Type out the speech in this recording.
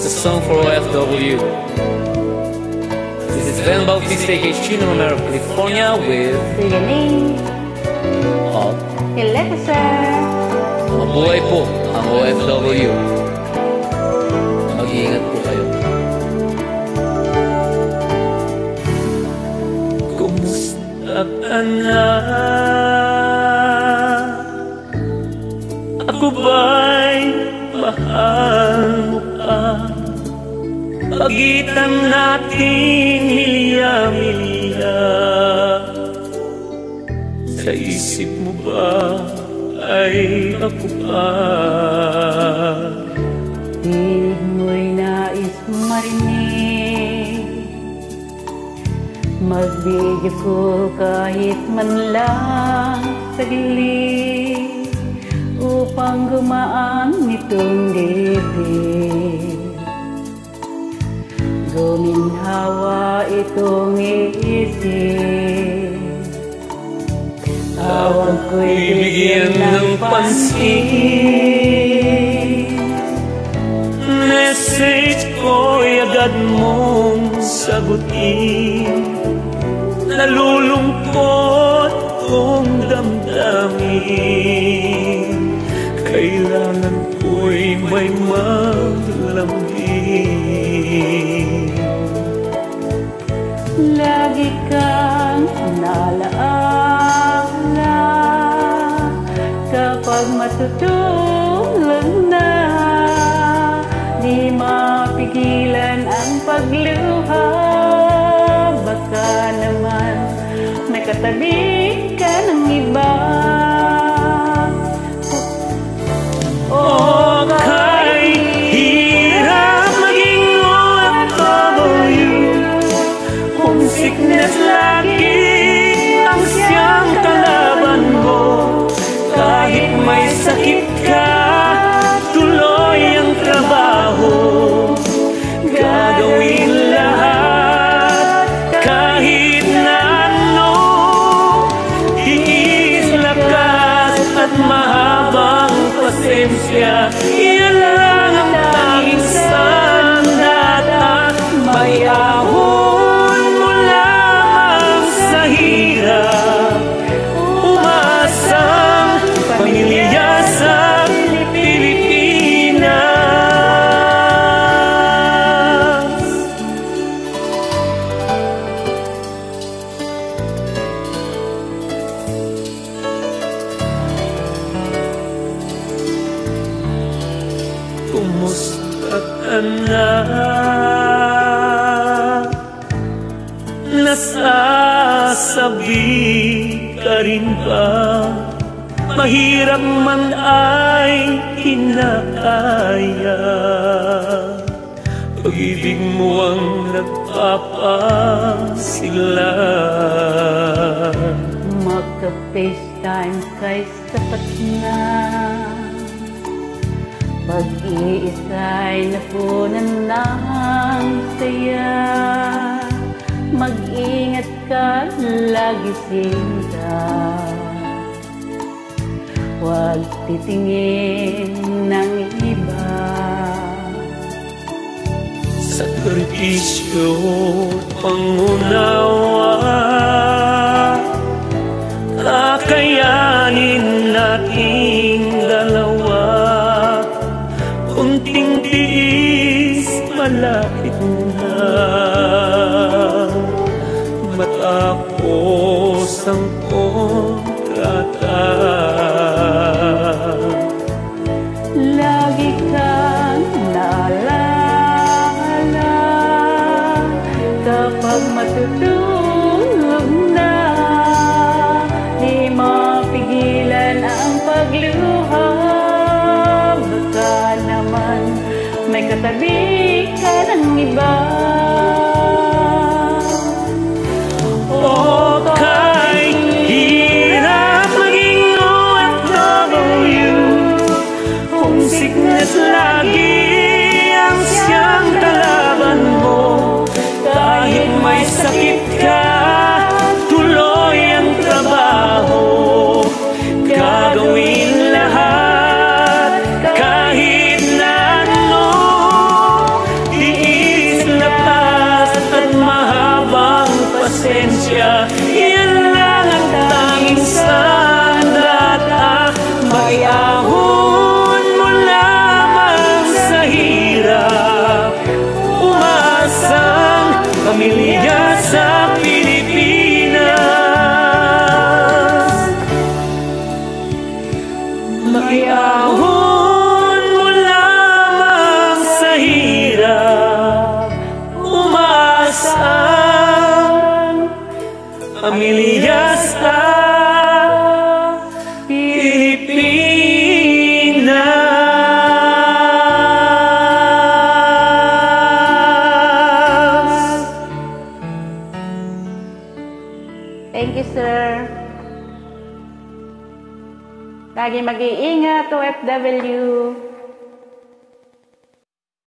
the song for OFW. This is Van Bautista Chino Romero of California with Liganing of Ileta, sir. Mabuhay po ang OFW. Mag-iingat po kayo. Kumusta ka na? Ako ba'y mahal mo pa? Pagitan natin milya-milya. Sa isip mo ba ay ako pa? Di mo'y nais marinig, magbigay ko kahit man lang saglit upang gumaan itong dibdib. Guminhawa itong isip, tawag ko'y bigyan ng pansin. Message ko'y agad mong sagutin. Nalulungkot kong damdamin, kailangan ko'y may maglambing. Lagi kang naalaala kapag matutulog na, di mapigilan ang pagluha. Baka naman may katabi ka ng iba. Okay, hirap maging OFW. Homesickness lagi ang siyang kalaban mo. Kahit may sakit ka, tuloy ang trabaho. Gagawin lahat kahit na ano. Tiis, lakas at mahabang pasensya, yan lang ang tanging sandata. May ahon mo lamang sa hirap, umasang pamilya sa Pilipinas. Kumusta ka na? Nasasabi ka rin ba? Mahirap man ay kinakaya. Pag-ibig mo ang nagpapasigla. Magka-FaceTime kay sapat na, pag-iisa'y napunan ng saya. Mag-ingat ka lagi, sinta, huwag titingin ng iba. Sakripisyo, pangunawa, kakayanin nating dalawa. Kunting tiis, malapit na matapos ang kontrata. Lagi kang naalala kapag matutulog na, di mapigilan ang pagluha. Baka naman may katabi ka ng iba. Okay, hirap maging OFW. Homesickness lagi ang siyang kalaban mo. Kahit may sakit ka, tuloy ang trabaho. Gagawin lahat kahit na ano. Lagi mag-iingat, OFW.